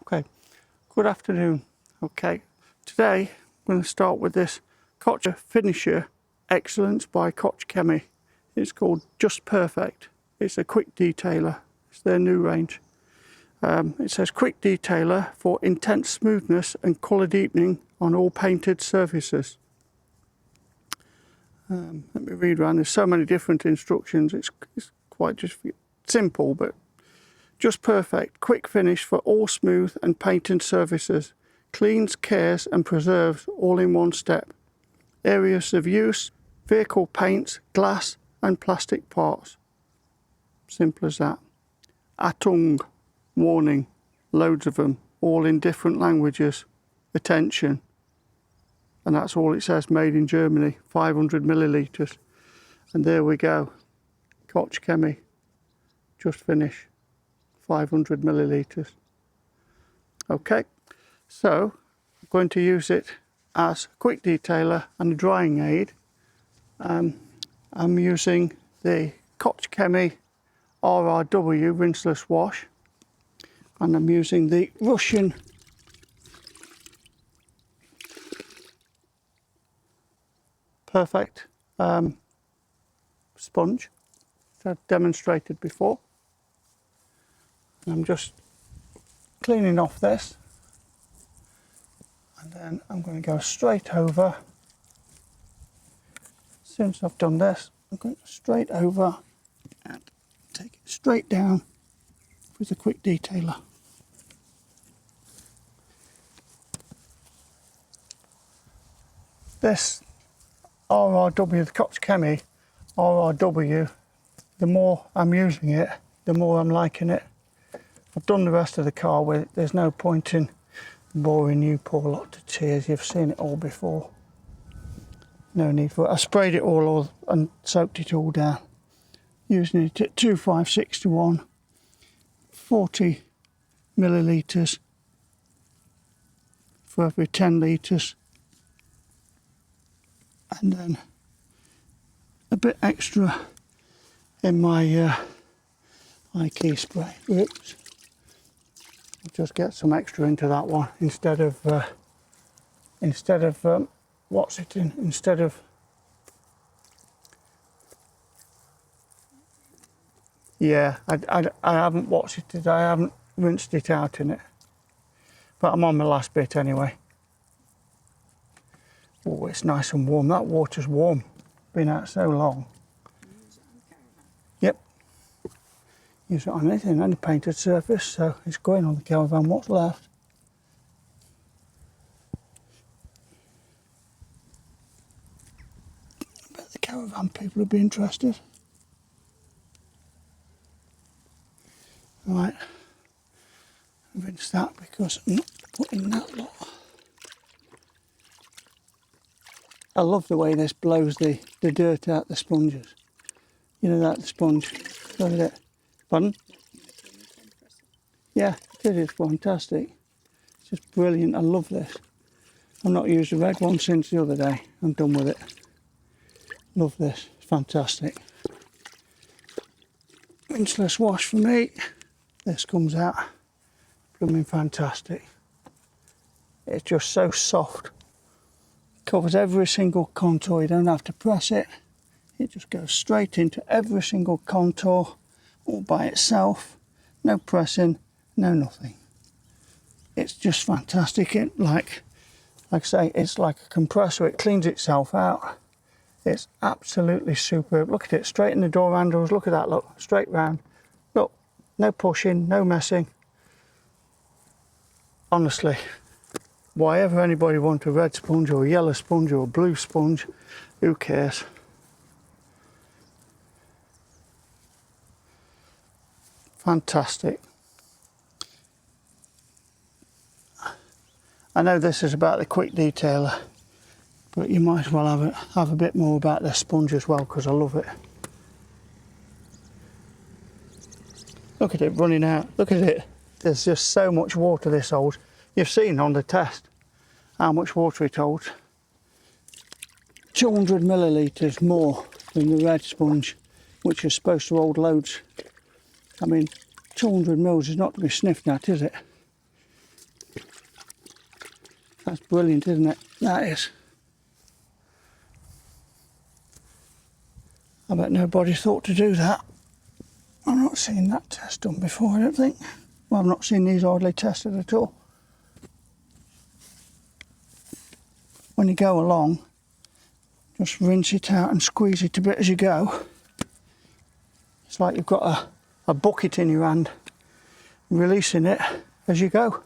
Okay, good afternoon. Okay, today I'm going to start with this Koch Finisher Excellence by Koch Chemie. It's called Just Perfect. It's a quick detailer. It's their new range. It says quick detailer for intense smoothness and colour deepening on all painted surfaces. Let me read around. There's so many different instructions. It's quite just simple, but just perfect. Quick finish for all smooth and painted surfaces. Cleans, cares and preserves all in one step. Areas of use: vehicle paints, glass and plastic parts. Simple as that. Atung, warning, loads of them, all in different languages. Attention. And that's all it says, made in Germany, 500 millilitres. And there we go. Koch Chemie, just finish, 500 millilitres. Okay, so I'm going to use it as a quick detailer and a drying aid. I'm using the Koch Chemie RRW rinseless wash, and I'm using the Russian Perfect sponge that I've demonstrated before. And I'm just cleaning off this, and then I'm going to go straight over. As soon as I've done this, I'm going straight over and take it straight down with a quick detailer. This RRW, the Koch Chemie RRW, the more I'm using it, the more I'm liking it. I've done the rest of the car with it. There's no point in boring you poor lot to tears. You've seen it all before. No need for it. I sprayed it all and soaked it all down. Using it at 256 to 1, 40 millilitres for every 10 litres. And then a bit extra in my key spray. Oops. I'll just get some extra into that one instead of what's it in? Instead of I haven't watched it today. I haven't rinsed it out in it, but I'm on my last bit anyway. Oh, it's nice and warm. That water's warm. Been out so long. Yep. Use it on anything, any painted surface, so it's going on the caravan, what's left. I bet the caravan people would be interested. Right. Rinse that because I'm not putting that lot. I love the way this blows the dirt out the sponges. You know that, the sponge. Look at it. Pardon? Yeah, it is fantastic. It's just brilliant. I love this. I've not used the red one since the other day. I'm done with it. Love this. It's fantastic. Rinseless wash for me. This comes out blooming fantastic. It's just so soft. Covers every single contour. You don't have to press it. It just goes straight into every single contour all by itself. No pressing, no nothing. It's just fantastic. It, like I say, it's like a compressor. It cleans itself out. It's absolutely superb. Look at it, straight in the door handles. Look at that, look, straight round. Look, no pushing, no messing. Honestly, why ever anybody want a red sponge or a yellow sponge or a blue sponge, who cares? Fantastic. I know this is about the quick detailer, but you might as well have a bit more about this sponge as well, because I love it. Look at it running out. Look at it. There's just so much water this holds. You've seen on the test how much water it holds. 200 millilitres more than the red sponge, which is supposed to hold loads. I mean, 200 mils is not to be sniffed at, is it? That's brilliant, isn't it? That is. I bet nobody thought to do that. I've not seen that test done before, I don't think. Well, I've not seen these hardly tested at all. When you go along, just rinse it out and squeeze it a bit as you go. It's like you've got a bucket in your hand, releasing it as you go.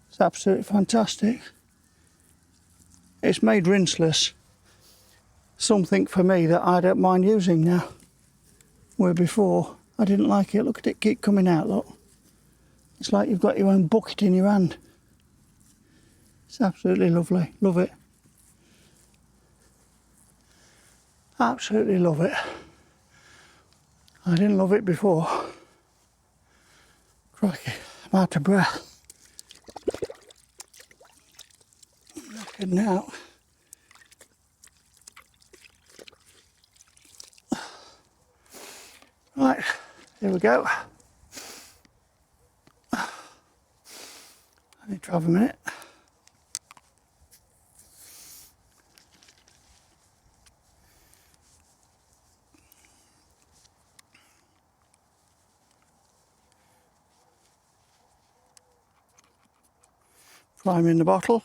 It's absolutely fantastic. It's made rinseless something for me that I don't mind using now, where before I didn't like it. Look at it keep coming out, look. It's like you've got your own bucket in your hand. It's absolutely lovely, love it. Absolutely love it. I didn't love it before. Crikey, I'm out of breath. Look at now. Right, here we go. I need to have a minute. Prime in the bottle.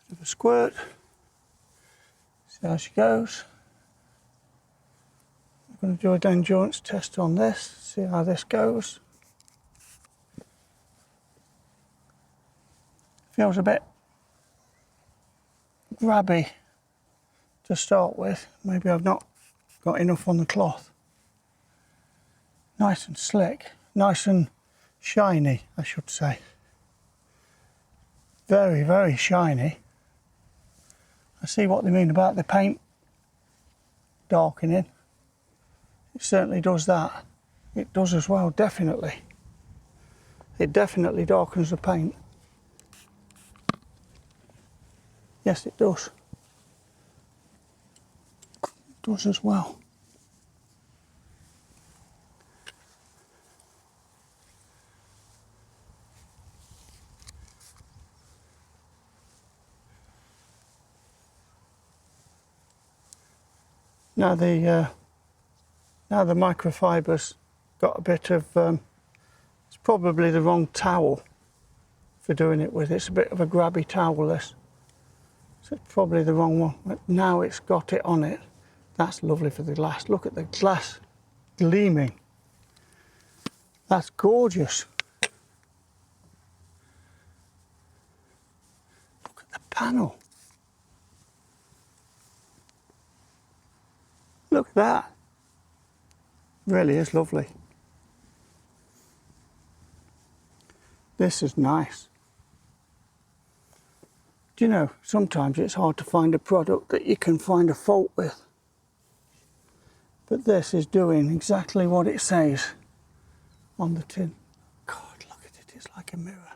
Bit of a squirt. See how she goes. I'm going to do a endurance test on this, see how this goes. Feels a bit grabby to start with. Maybe I've not got enough on the cloth. Nice and slick, nice and shiny, I should say. Very, very shiny. I see what they mean about the paint darkening. It certainly does that. It does as well, definitely. It definitely darkens the paint. Yes, it does. It does as well. Now the microfiber's got a bit of, it's probably the wrong towel for doing it with. It's a bit of a grabby towel, this. So it's probably the wrong one. But now it's got it on it. That's lovely for the glass. Look at the glass gleaming. That's gorgeous. Look at the panel. Look at that. Really is lovely. This is nice. Do you know, sometimes it's hard to find a product that you can find a fault with. But this is doing exactly what it says on the tin. God, look at it, it's like a mirror.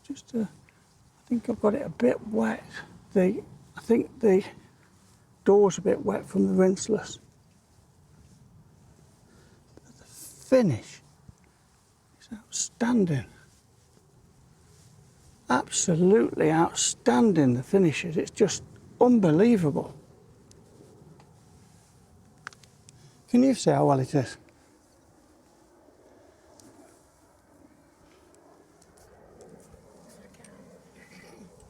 Just I think I've got it a bit wet. I think the door's a bit wet from the rinseless. But the finish is outstanding. Absolutely outstanding, the finishes. It's just unbelievable. Can you see how well it is?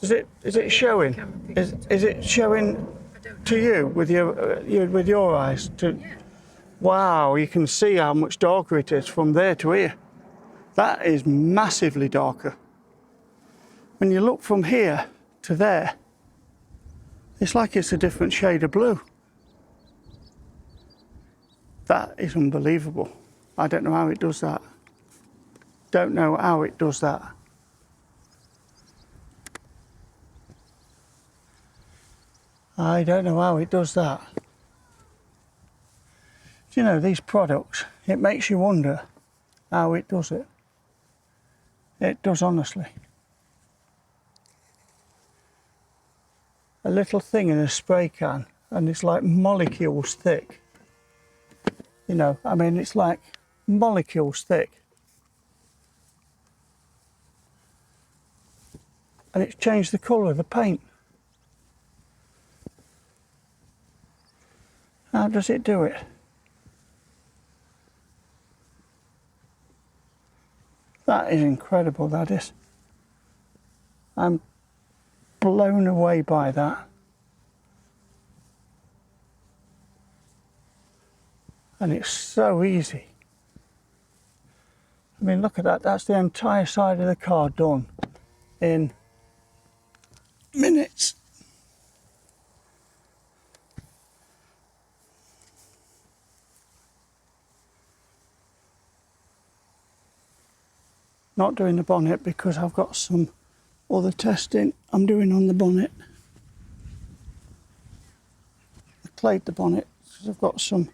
Is it showing? Is it showing to you with your eyes? Wow, you can see how much darker it is from there to here. That is massively darker. When you look from here to there, it's like it's a different shade of blue. That is unbelievable. I don't know how it does that. Don't know how it does that. I don't know how it does that. Do you know, these products, it makes you wonder how it does it. It does, honestly. A little thing in a spray can and it's like molecules thick. You know, I mean, it's like molecules thick. And it's changed the colour of the paint. How does it do it? That is incredible, that is. I'm blown away by that. And it's so easy. I mean, look at that. That's the entire side of the car done in minutes. Not doing the bonnet because I've got some other testing I'm doing on the bonnet. I clayed the bonnet because I've got some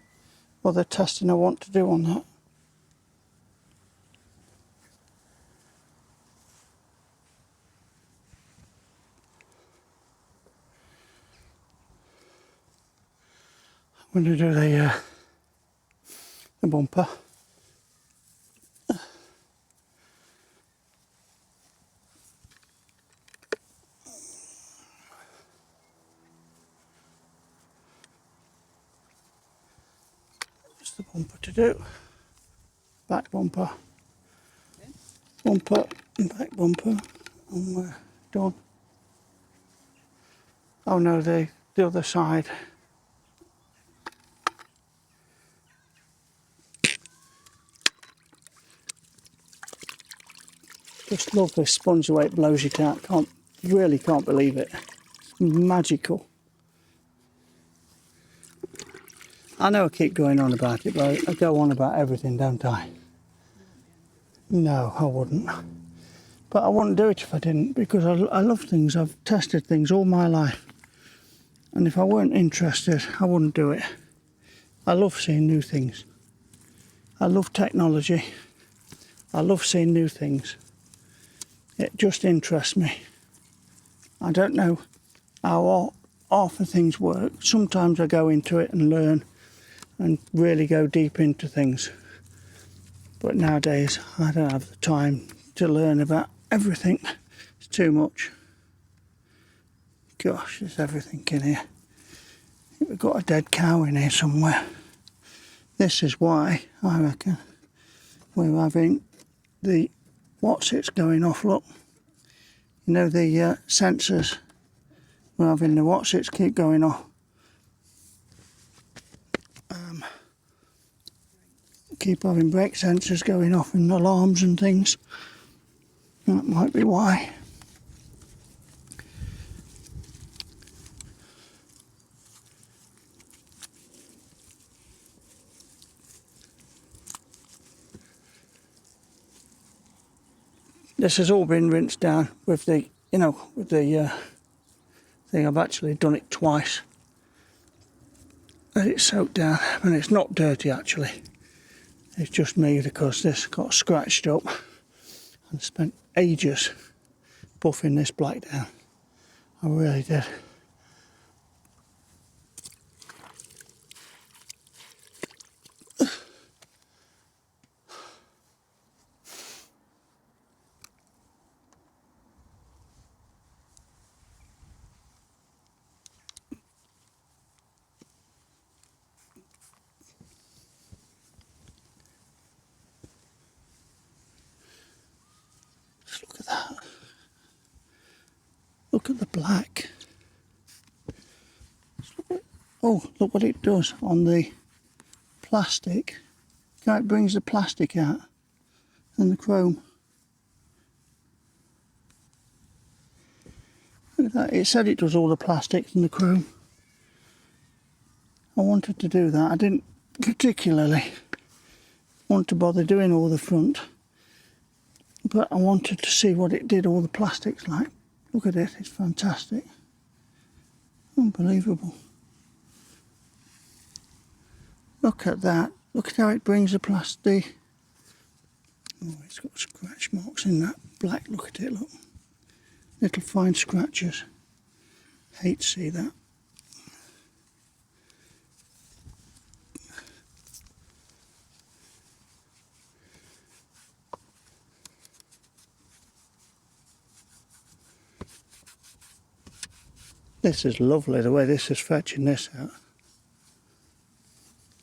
other testing I want to do on that. I'm going to do the bumper. Just the bumper to do. Back bumper. Bumper and back bumper. And we're done. Oh no, the other side. Just love this sponge the way it blows it out. Really can't believe it. It's magical. I know I keep going on about it, but I go on about everything, don't I? No, I wouldn't. But I wouldn't do it if I didn't, because I love things. I've tested things all my life. And if I weren't interested, I wouldn't do it. I love seeing new things. I love technology. I love seeing new things. It just interests me. I don't know how half of things work. Sometimes I go into it and learn and really go deep into things. But nowadays, I don't have the time to learn about everything. It's too much. Gosh, there's everything in here. I think we've got a dead cow in here somewhere. This is why, I reckon, we're having the what's-its going off, look. You know, the sensors. We're having the what's-its keep going off. Keep having brake sensors going off and alarms and things. That might be why. This has all been rinsed down with the, you know, with the thing. I've actually done it twice. Let it soak down, and it's not dirty actually. It's just me because this got scratched up and spent ages buffing this black down. I really did. Look at that. Look at the black. Oh, look what it does on the plastic. How it brings the plastic out and the chrome. Look at that. It said it does all the plastics and the chrome. I wanted to do that. I didn't particularly want to bother doing all the front, but I wanted to see what it did all the plastics like. Look at it, it's fantastic. Unbelievable. Look at that. Look at how it brings the plastic. Oh, it's got scratch marks in that black. Look at it, look. Little fine scratches. Hate to see that. This is lovely, the way this is fetching this out.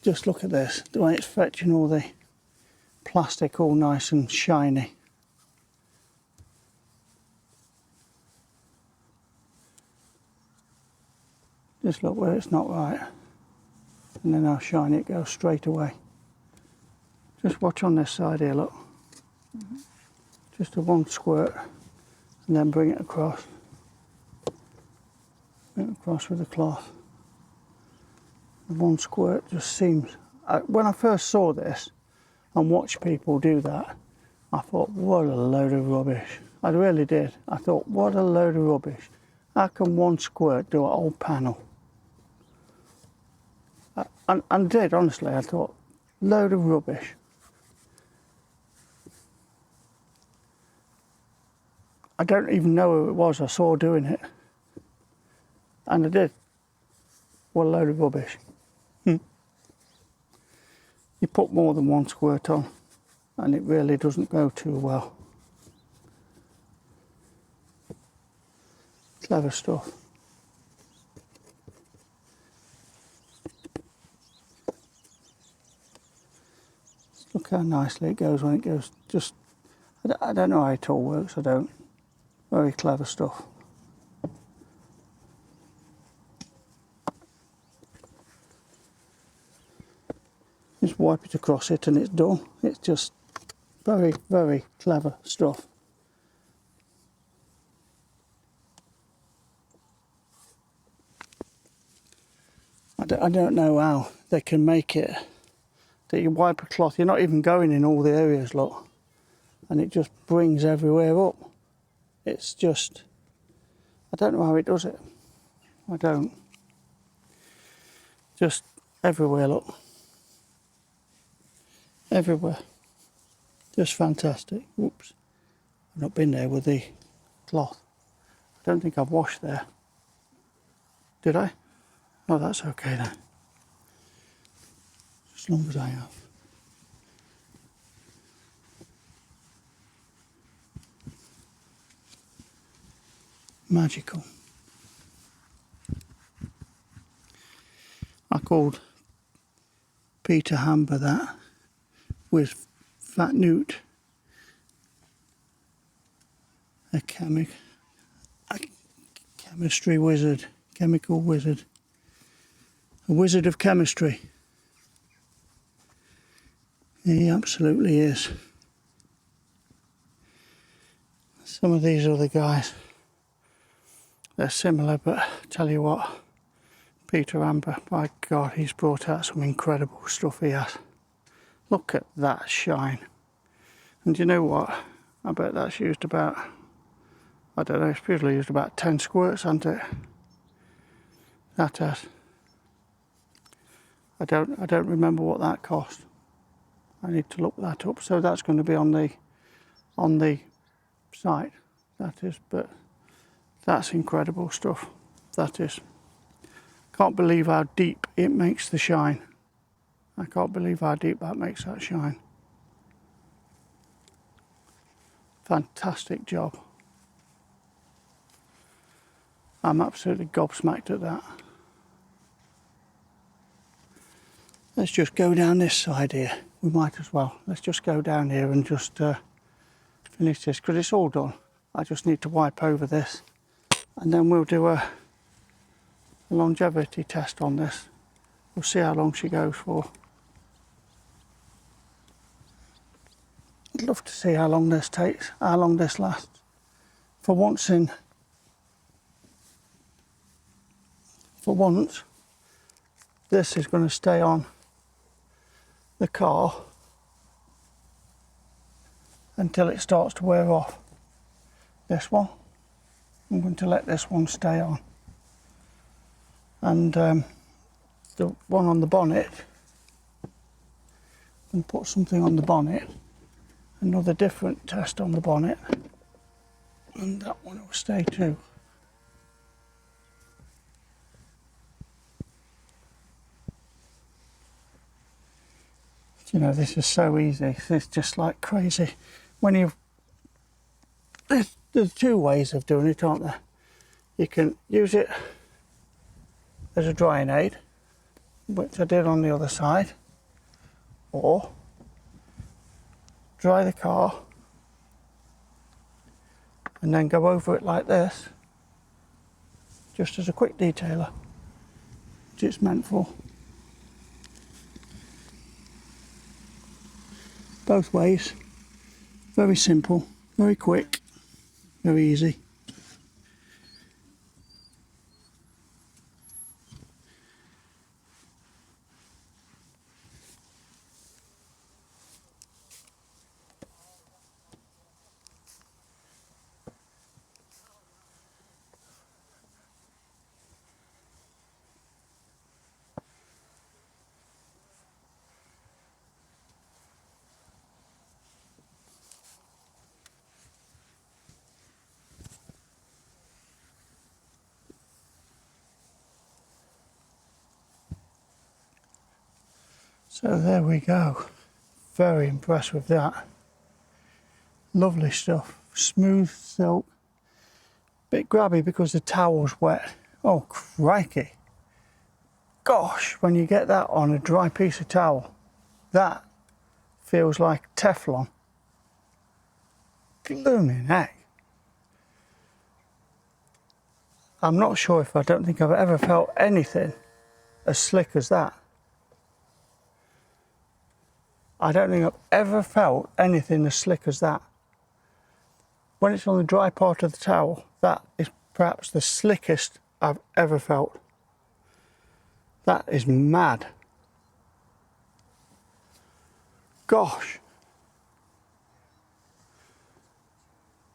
Just look at this, the way it's fetching all the plastic all nice and shiny. Just look where it's not right. And then how shiny it goes straight away. Just watch on this side here, look. Just a one squirt and then bring it across. Bring it across with the cloth. The one squirt just seems... when I first saw this and watched people do that, I thought, what a load of rubbish. I really did. I thought, what a load of rubbish. How can one squirt do a whole panel? And did, honestly, I thought, load of rubbish. I don't even know who it was I saw doing it. And I did. What a load of rubbish. You put more than one squirt on and it really doesn't go too well. Clever stuff. Look how nicely it goes when it goes. Just, I don't know how it all works, I don't. Very clever stuff. Just wipe it across it and it's done. It's just very, very clever stuff. I don't know how they can make it that you wipe a cloth, you're not even going in all the areas, look, and it just brings everywhere up. It's just, I don't know how it does it. I don't. Just everywhere, look. Everywhere. Just fantastic. Oops. I've not been there with the cloth. I don't think I've washed there. Did I? Oh, that's okay then. As long as I have. Magical. I called Peter Hamber that with Fat Newt, a chemistry wizard, chemical wizard, a wizard of chemistry. He absolutely is. Some of these other guys, they're similar, but I tell you what, Peter Hamber, by God, he's brought out some incredible stuff he has. Look at that shine. And you know what? I bet that's used about, I don't know, it's usually used about 10 squirts, hasn't it? That has. I don't remember what that cost. I need to look that up. So that's going to be on the site. That is, but that's incredible stuff. That is. Can't believe how deep it makes the shine. I can't believe how deep that makes that shine. Fantastic job. I'm absolutely gobsmacked at that. Let's just go down this side here. We might as well. Let's just go down here and just finish this because it's all done. I just need to wipe over this and then we'll do a longevity test on this. We'll see how long she goes for. I'd love to see how long this takes, how long this lasts. For once, this is going to stay on the car until it starts to wear off. This one, I'm going to let this one stay on. And the one on the bonnet, and put something on the bonnet, another different test on the bonnet, and that one will stay too. You know, this is so easy. It's just like crazy. When you've, there's two ways of doing it, aren't there? You can use it as a drying aid, which I did on the other side, or dry the car and then go over it like this, just as a quick detailer, which it's meant for. Both ways, very simple, very quick, very easy. So there we go. Very impressed with that. Lovely stuff. Smooth silk. Bit grabby because the towel's wet. Oh crikey. Gosh, when you get that on a dry piece of towel, that feels like Teflon. Blooming heck. I'm not sure if I don't think I've ever felt anything as slick as that. I don't think I've ever felt anything as slick as that. When it's on the dry part of the towel, that is perhaps the slickest I've ever felt. That is mad. Gosh.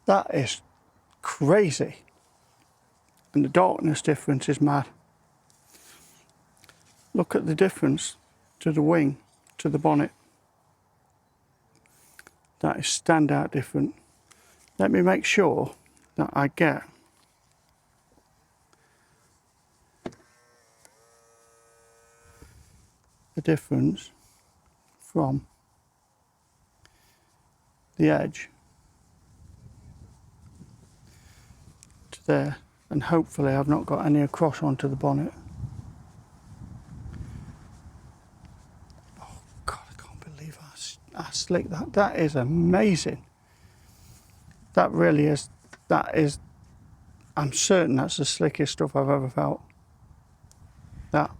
That is crazy. And the darkness difference is mad. Look at the difference to the wing, to the bonnet. That is standout different. Let me make sure that I get the difference from the edge to there, and hopefully I've not got any across onto the bonnet. Oh God, I can't believe how slick that is. Amazing. That really is, I'm certain that's the slickest stuff I've ever felt. That.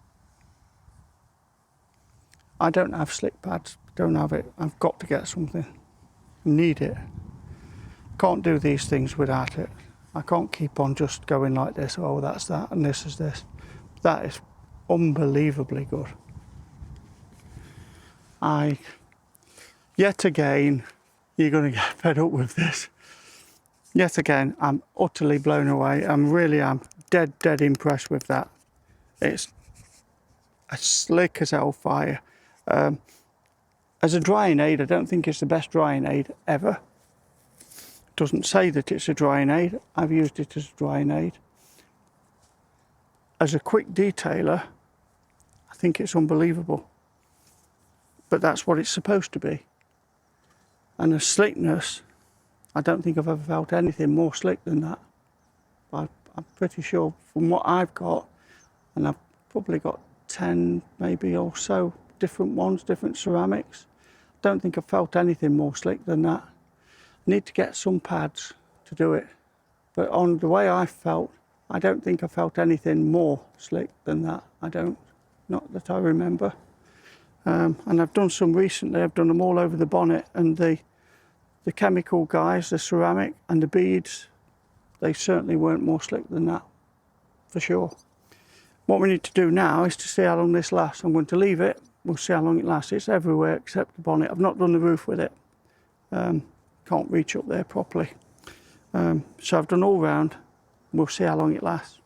I don't have slick pads, don't have it. I've got to get something. Need it. Can't do these things without it. I can't keep on just going like this, oh that's that and this is this. That is unbelievably good. Yet again, you're going to get fed up with this. Yet again, I'm utterly blown away. I'm dead impressed with that. It's as slick as hellfire. As a drying aid, I don't think it's the best drying aid ever. It doesn't say that it's a drying aid. I've used it as a drying aid. As a quick detailer, I think it's unbelievable. But that's what it's supposed to be. And the slickness, I don't think I've ever felt anything more slick than that. I'm pretty sure from what I've got, and I've probably got 10 maybe or so different ones, different ceramics. Don't think I've felt anything more slick than that. I need to get some pads to do it. But on the way I felt, I don't think I felt anything more slick than that. I don't, not that I remember. And I've done some recently, I've done them all over the bonnet, and the chemical guys, the ceramic and the beads, they certainly weren't more slick than that, for sure. What we need to do now is to see how long this lasts. I'm going to leave it, we'll see how long it lasts. It's everywhere except the bonnet. I've not done the roof with it. Can't reach up there properly. So I've done all round, we'll see how long it lasts.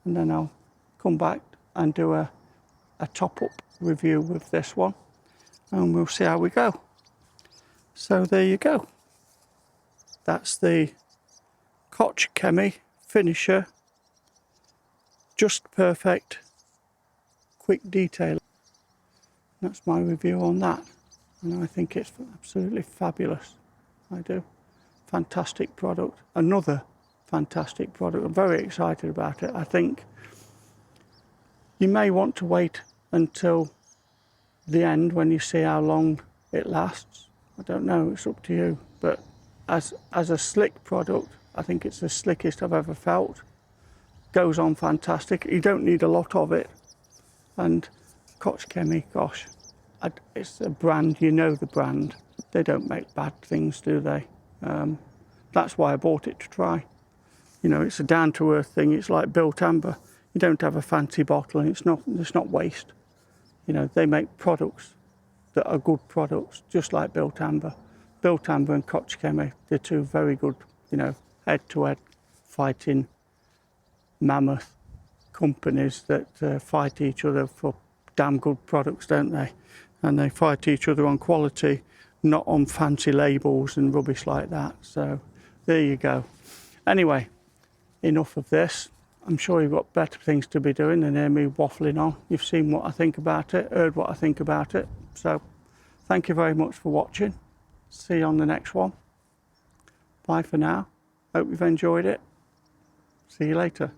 And then I'll come back and do a top-up review with this one, and we'll see how we go. So there you go. That's the Koch Chemie Finisher Just Perfect Quick Detailer. That's my review on that, and I think it's absolutely fabulous. I do. Fantastic product. Another fantastic product. I'm very excited about it. I think You may want to wait until the end when you see how long it lasts. I don't know, it's up to you. But as a slick product, I think it's the slickest I've ever felt. Goes on fantastic. You don't need a lot of it. And Koch Chemie, gosh, it's a brand, you know the brand. They don't make bad things, do they? That's why I bought it to try. You know, it's a down-to-earth thing. It's like Built Amber. You don't have a fancy bottle, and it's not waste. You know, they make products that are good products, just like Built Amber. Built Amber and Koch Chemie, they're two very good, you know, head-to-head fighting mammoth companies that fight each other for damn good products, don't they? And they fight each other on quality, not on fancy labels and rubbish like that. So there you go. Anyway, enough of this. I'm sure you've got better things to be doing than hear me waffling on. You've seen what I think about it, heard what I think about it. So thank you very much for watching. See you on the next one. Bye for now. Hope you've enjoyed it. See you later.